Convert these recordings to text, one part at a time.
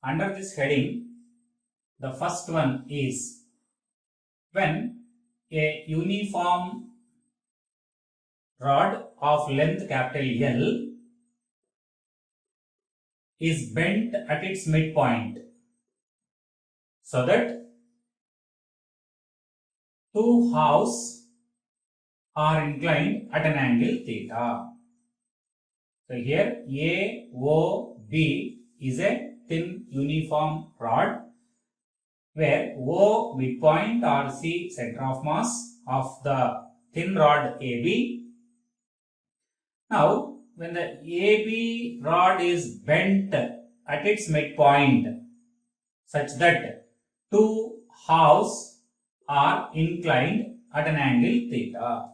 Under this heading, the first one is when a uniform rod of length capital L is bent at its midpoint so that two halves are inclined at an angle theta. So here AOB is a thin uniform rod where O midpoint or C center of mass of the thin rod AB. Now when the AB rod is bent at its midpoint such that two halves are inclined at an angle theta.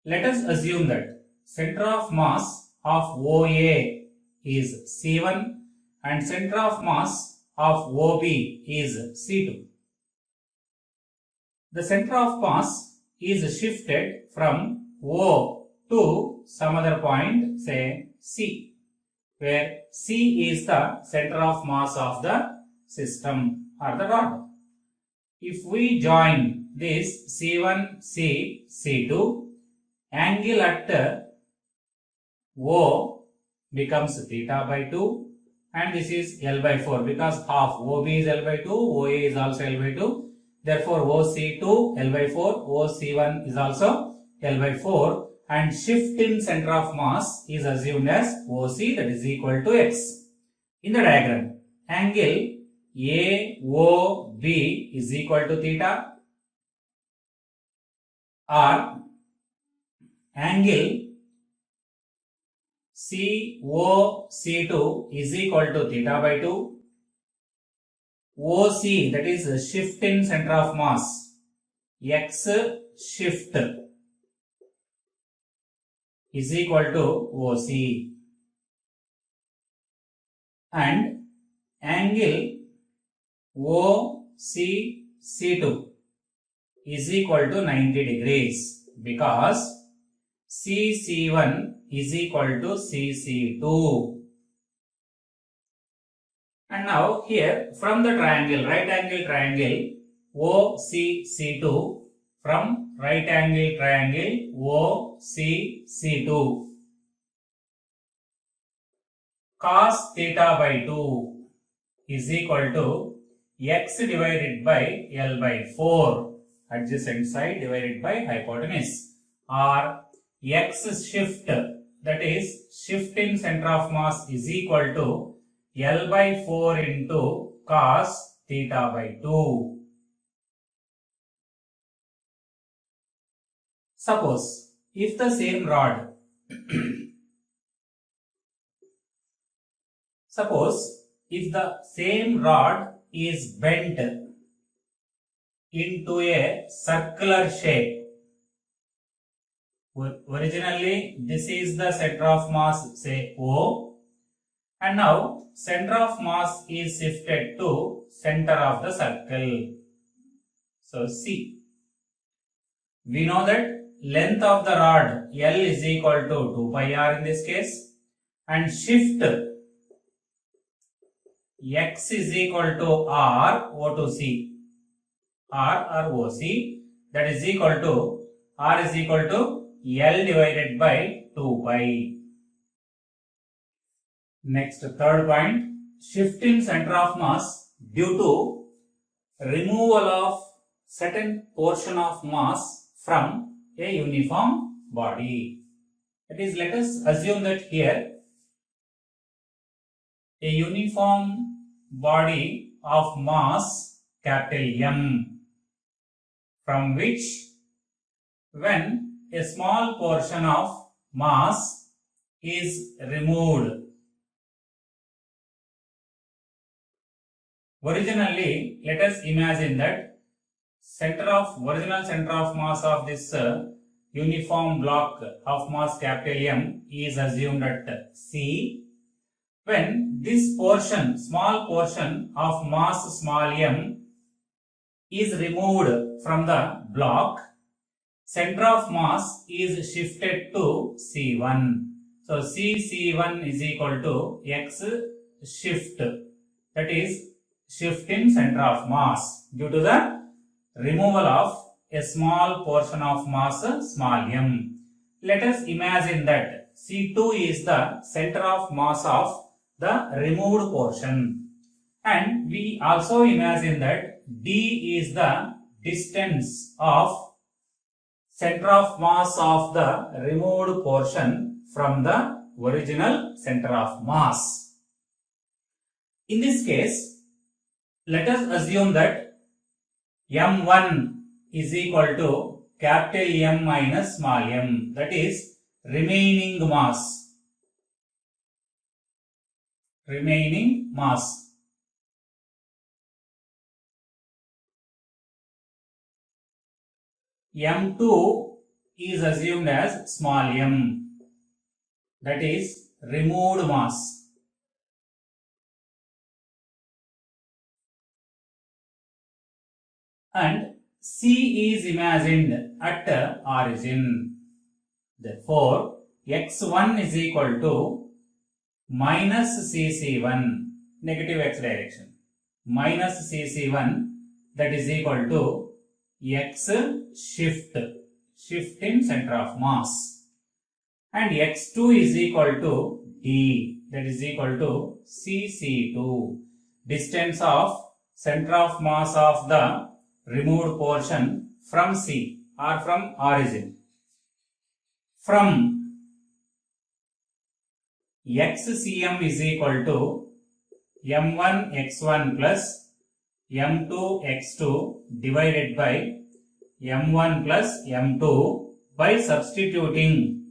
Let us assume that center of mass of OA is C1 and center of mass of OB is C2. The center of mass is shifted from O to some other point, say C, where C is the center of mass of the system or the rod. If we join this C1, C, C2, angle at O becomes theta by 2 and this is L by 4 because half OB is L by 2, OA is also L by 2. Therefore, OC2 L by 4, OC1 is also L by 4 and shift in center of mass is assumed as OC, that is equal to X. In the diagram, angle AOB is equal to theta or angle COC2 is equal to theta by 2. OC, that is shift in center of mass, X shift is equal to OC and angle OCC2 is equal to 90 degrees because CC1 is equal to CC2. And now here from the triangle, right angle triangle OCC2, from right angle triangle OCC2, cos theta by 2 is equal to X divided by L by 4, adjacent side divided by hypotenuse, or X shift, that is shift in center of mass, is equal to L by 4 into cos theta by 2. Suppose if the same rod is bent into a circular shape. Originally this is the center of mass, say O, and now center of mass is shifted to center of the circle, so C. We know that length of the rod L is equal to 2 pi r in this case, and shift X is equal to R O to C, R or OC, that is equal to R is equal to L divided by 2 pi. Next, third point, shift in center of mass due to removal of certain portion of mass from a uniform body. That is, let us assume that here a uniform body of mass capital M, from which when a small portion of mass is removed. Originally, let us imagine that original center of mass of this uniform block of mass capital M is assumed at C. When this portion, small portion of mass small m is removed from the block, center of mass is shifted to C1. So C1 is equal to X shift that is shift in center of mass due to the removal of a small portion of mass small m. Let us imagine that C2 is the center of mass of the removed portion, and we also imagine that D is the distance of center of mass of the removed portion from the original center of mass. In this case, let us assume that M1 is equal to capital M minus small m, that is remaining mass. M2 is assumed as small m, that is removed mass. And C is imagined at origin. Therefore, x1 is equal to minus cc1, negative x direction, minus cc1, that is equal to x shift in center of mass, and x2 is equal to d, that is equal to cc2, distance of center of mass of the removed portion from C or from origin. From xcm is equal to m1 x1 plus m2 x2 divided by m1 plus m2 by substituting.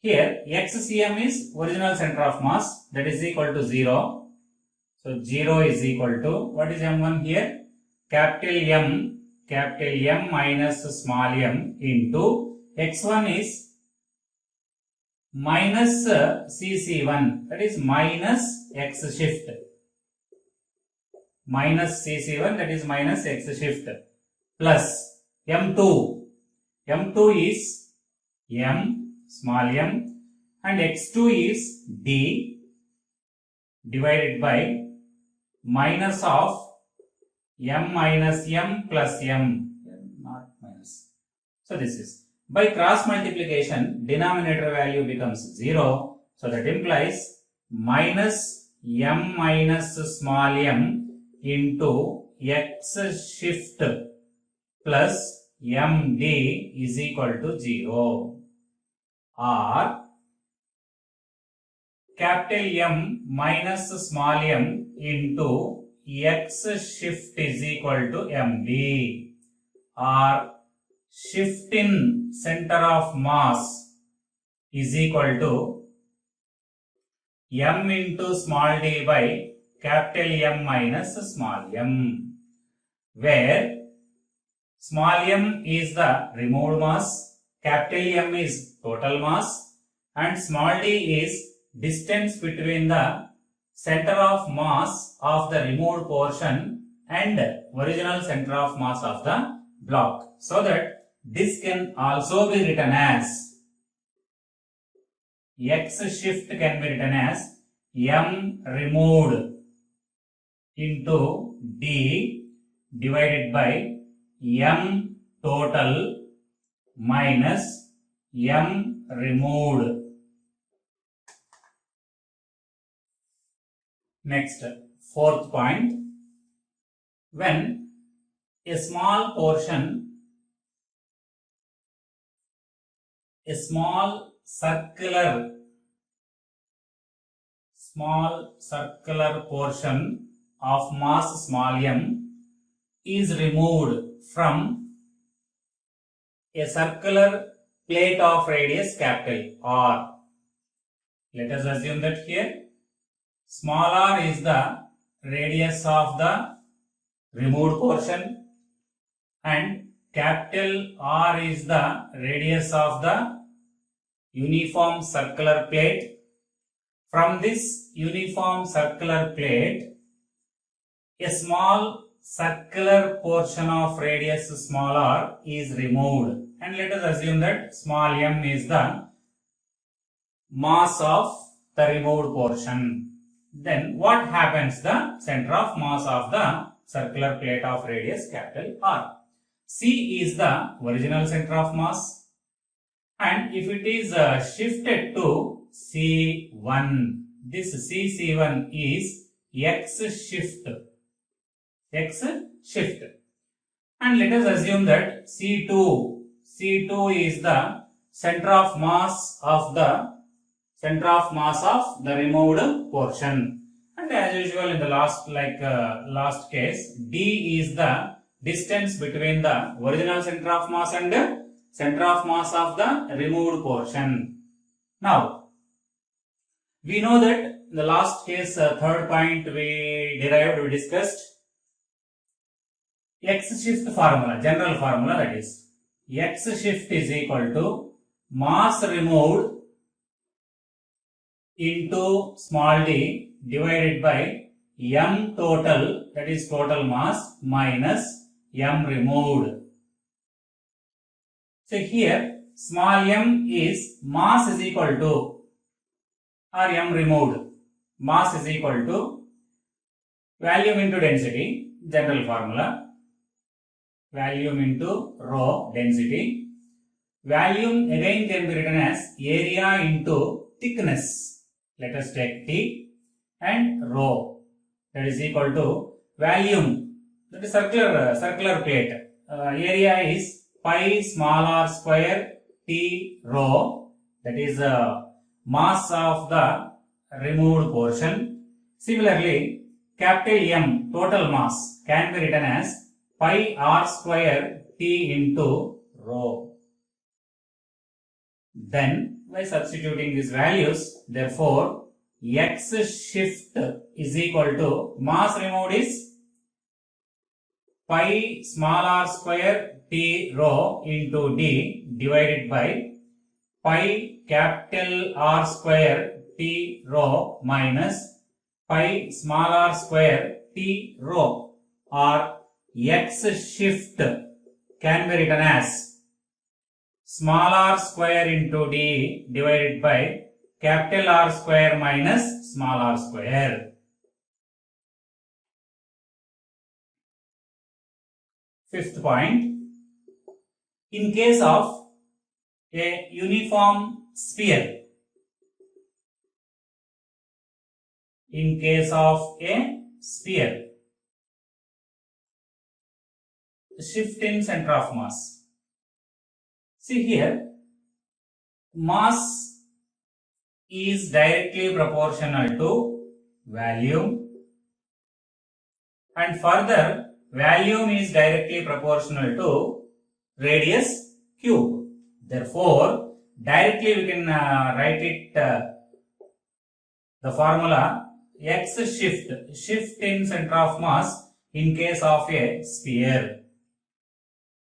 Here xcm is original center of mass, that is equal to 0. So 0 is equal to, what is m1 here? Capital M minus small m into x1 is minus cc1, that is minus x shift, minus cc1, that is minus x shift, plus m2 is m small m, and x2 is d divided by minus of m minus m plus m, not minus. So this is, by cross multiplication, denominator value becomes 0. So that implies minus m minus small m into x shift plus md is equal to 0. Or capital M minus small m into x shift is equal to md, or shift in center of mass is equal to m into small d by capital M minus small m, where small m is the removed mass, capital M is total mass, and small d is distance between the center of mass of the removed portion and original center of mass of the block. So that this can also be written as, x shift can be written as m removed into d divided by m total minus m removed. Next, fourth point, when a small portion, a small circular portion of mass small m is removed from a circular plate of radius capital R. Let us assume that here small r is the radius of the removed portion and capital R is the radius of the uniform circular plate. From this uniform circular plate, a small circular portion of radius small r is removed, and let us assume that small m is the mass of the removed portion. then what happens the center of mass of the circular plate of radius capital R? C is the original center of mass, and if it is shifted to C1, this C1 is X shift, and let us assume that C2 is the center of mass of the removed portion, and as usual in the last case, D is the distance between the original center of mass and center of mass of the removed portion. Now we know that in the last case, third point we discussed X shift formula, general formula, that is X shift is equal to mass removed into small d divided by m total, that is total mass, minus m removed. So here small m is mass is equal to, or m removed, mass is equal to volume into density, general formula, volume into rho density. Volume again can be written as area into thickness. Let us take T, and rho, that is equal to volume, that is circular plate. Area is pi small r square T rho, that is mass of the removed portion. Similarly, capital M, total mass, can be written as pi r square T into rho. Then by substituting these values, therefore X shift is equal to mass removed is pi small r square T rho into D divided by pi capital R square T rho minus pi small r square T rho, or X shift can be written as small r square into D divided by capital R square minus small r square. Fifth point, in case of a uniform sphere, shift in center of mass. See here, mass is directly proportional to volume, and further volume is directly proportional to radius cube. Therefore, directly we can write it the formula X shift in center of mass in case of a sphere.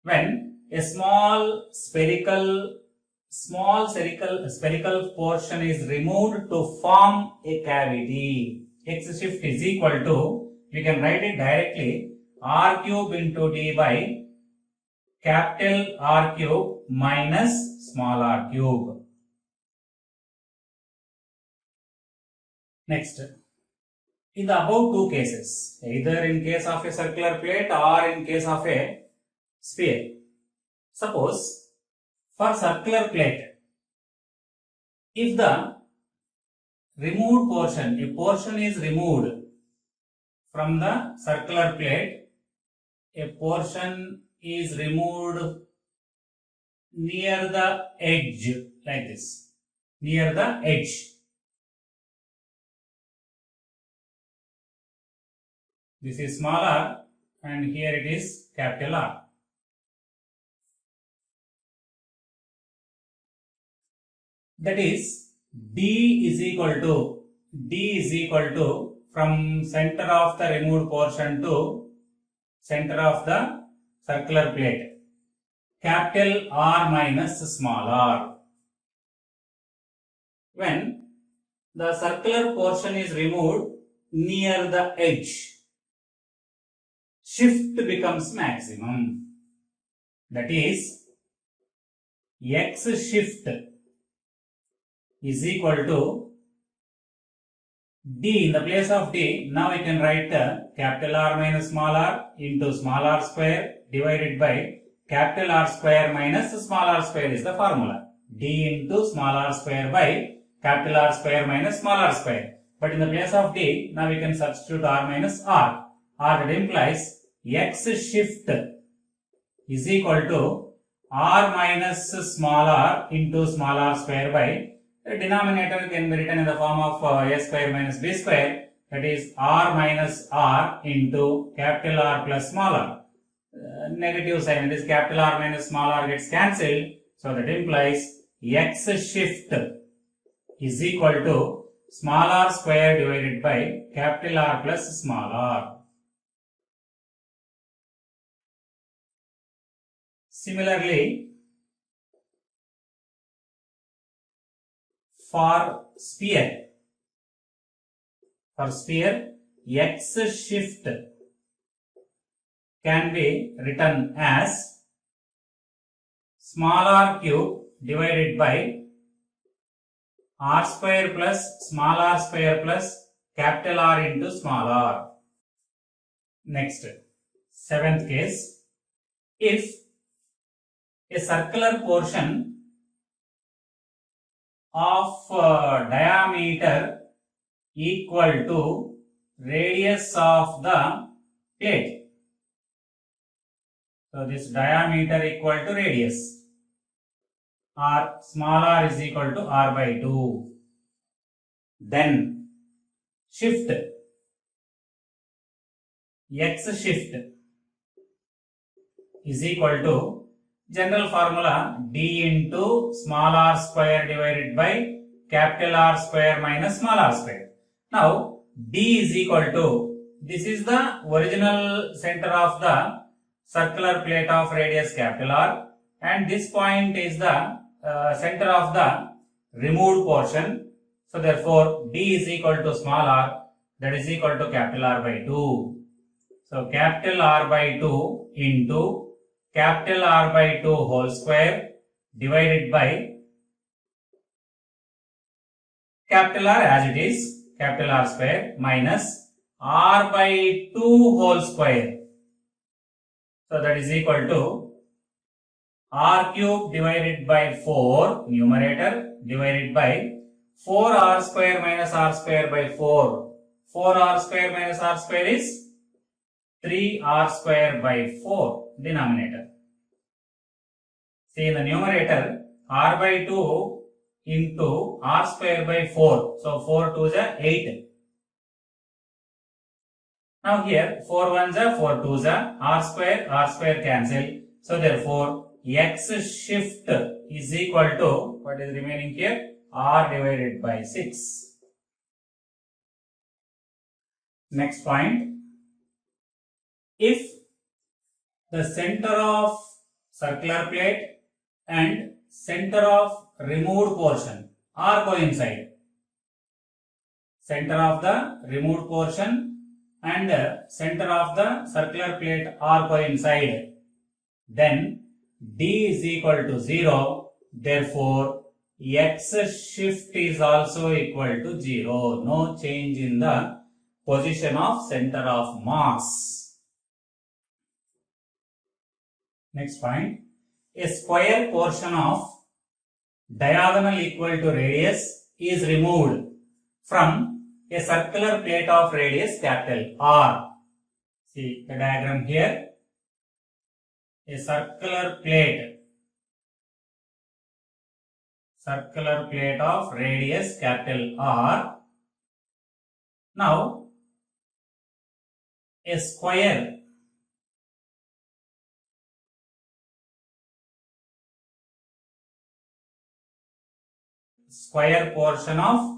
When a small spherical portion is removed to form a cavity, X shift is equal to, we can write it directly, R cube into D by capital R cube minus small r cube. Next, in the above two cases, either in case of a circular plate or in case of a sphere, suppose for circular plate, if the removed portion, a portion is removed from the circular plate, a portion is removed near the edge, like this, near the edge. This is small r and here it is capital R. That is D is equal to from center of the removed portion to center of the circular plate, capital R minus small r. When the circular portion is removed near the edge, shift becomes maximum. That is, X shift is equal to D, in the place of D, now we can write capital R minus small r into small r square divided by capital R square minus small r square is the formula. D into small r square by capital R square minus small r square. But in the place of D, now we can substitute R minus R. R, that implies X shift is equal to R minus small r into small r square by the denominator can be written in the form of a square minus b square, that is r minus r into capital R plus small r. Negative sign, that is capital R minus small r gets cancelled, so that implies X shift is equal to small r square divided by capital R plus small r. Similarly, for sphere, X shift can be written as small r cube divided by r square plus small r square plus capital R into small r. Next, seventh case, if a circular portion of diameter equal to radius of the plate. So this diameter equal to radius, or small r is equal to r by 2. Then shift, X shift is equal to general formula D into small r square divided by capital R square minus small r square. Now D is equal to, this is the original center of the circular plate of radius capital R, and this point is the center of the removed portion. So therefore D is equal to small r, that is equal to capital R by 2. So capital R by 2 into capital R by 2 whole square divided by capital R as it is, capital R square, minus R by 2 whole square. So that is equal to R cube divided by 4 numerator divided by 4R square minus R square by 4. 4R square minus R square is 3R square by 4 denominator. See, in the numerator, R by 2 into R square by 4. So 4 2s are 8. Now here 4 1s are 4 2s are R square cancel. So therefore X shift is equal to, what is remaining here? R divided by 6. Next point. If the center of circular plate and center of removed portion are coincide, center of the removed portion and center of the circular plate are coincide, then D is equal to 0. Therefore X shift is also equal to 0. No change in the position of center of mass. Next point, a square portion of diagonal equal to radius is removed from a circular plate of radius capital R. See the diagram here. A circular plate of radius capital R. Now a square portion of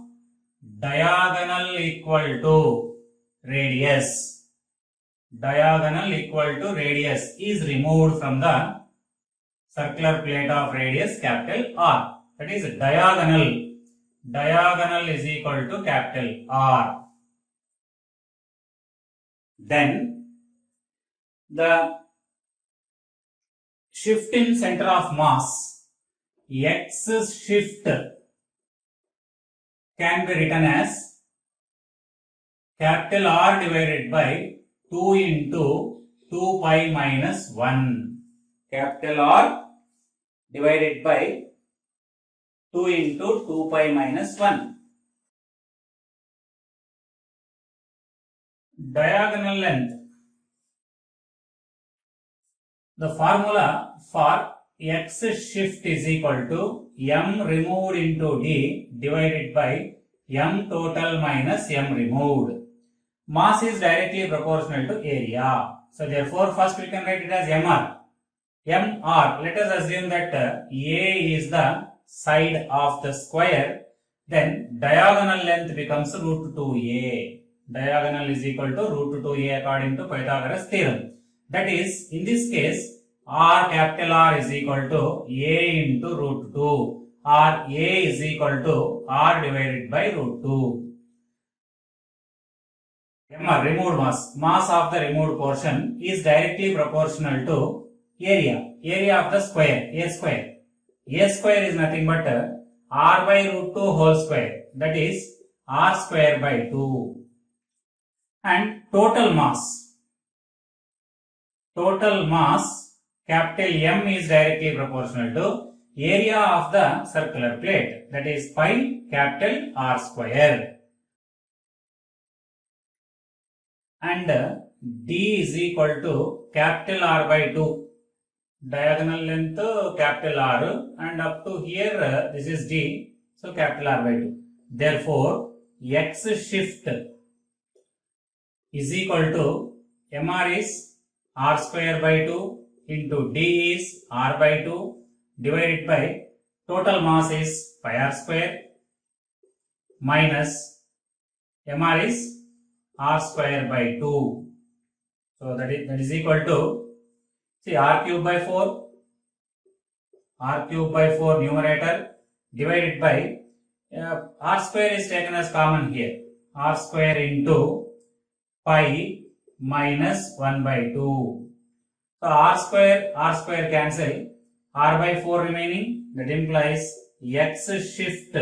diagonal equal to radius is removed from the circular plate of radius capital R. That is diagonal is equal to capital R. Then the shift in center of mass, X shift, can be written as capital R divided by 2 into 2 pi minus 1. Capital R divided by 2 into 2 pi minus 1. Diagonal length. The formula for x shift is equal to m removed into d divided by m total minus m removed. Mass is directly proportional to area. So therefore first we can write it as mr. mr, let us assume that a is the side of the square, then diagonal length becomes root 2a. Diagonal is equal to root 2a according to Pythagoras theorem. That is, in this case, r capital R is equal to a into root 2, or a is equal to r divided by root 2. mr, removed mass. Mass of the removed portion is directly proportional to area of the square, a square. A square is nothing but r by root 2 whole square, that is r square by 2. And total mass, capital M is directly proportional to area of the circular plate, that is pi capital R square. And D is equal to capital R by 2. Diagonal length capital R, and up to here this is D, so capital R by 2. Therefore, x shift is equal to mr is r square by 2 into d is r by 2 divided by total mass is pi r square minus mr is r square by 2. So that is equal to, see, r cube by 4 numerator divided by r square is taken as common here, r square into pi minus 1 by 2. So r square cancel, r by 4 remaining, that implies x shift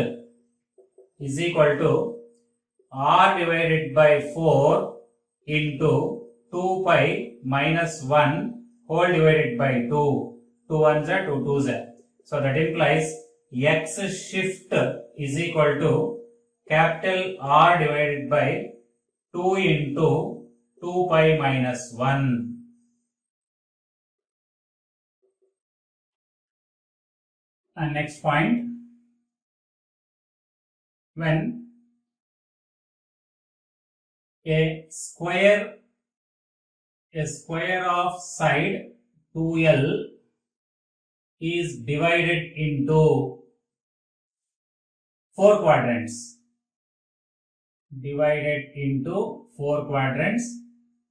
is equal to r divided by 4 into 2 pi minus 1 whole divided by 2. 2 ones are 2 2s are. So that implies x shift is equal to capital R divided by 2 into 2 pi minus 1. And next point, when a square of side 2l is divided into 4 quadrants,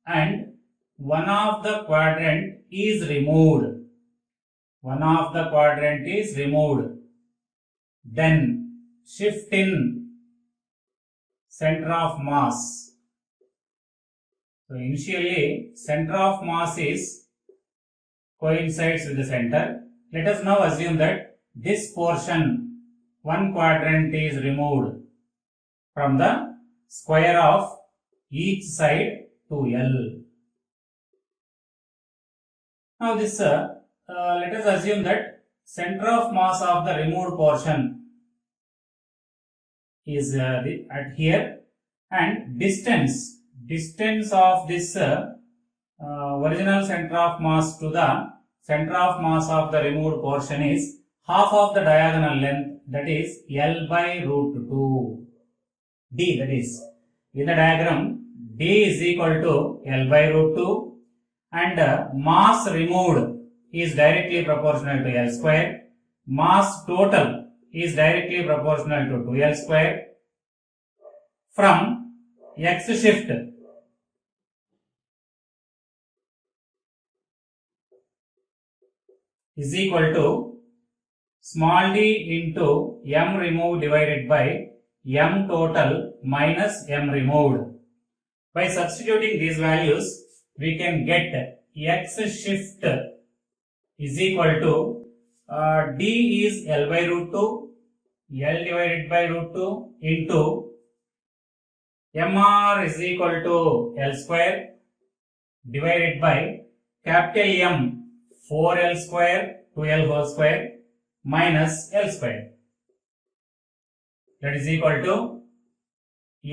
and one of the quadrant is removed. Then shift in center of mass. So initially center of mass is coincides with the center. Let us now assume that this portion, one quadrant is removed from the square of each side 2l. Now this let us assume that center of mass of the removed portion is at here, and distance of this original center of mass to the center of mass of the removed portion is half of the diagonal length, that is L by root 2. D, that is, in the diagram, D is equal to L by root 2, and mass removed is directly proportional to L square. Mass total is directly proportional to 2L square. From x shift is equal to small d into m removed divided by m total minus m removed. By substituting these values, we can get x shift is equal to d is L by root 2, L divided by root 2 into mr is equal to L square divided by capital M 4L square 2L whole square minus L square. That is equal to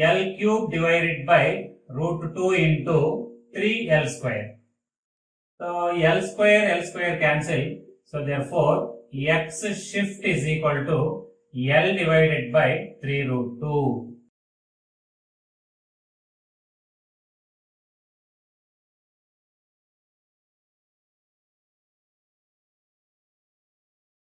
L cube divided by root 2 into 3L square. So L square cancel. So therefore X shift is equal to L divided by 3 root 2.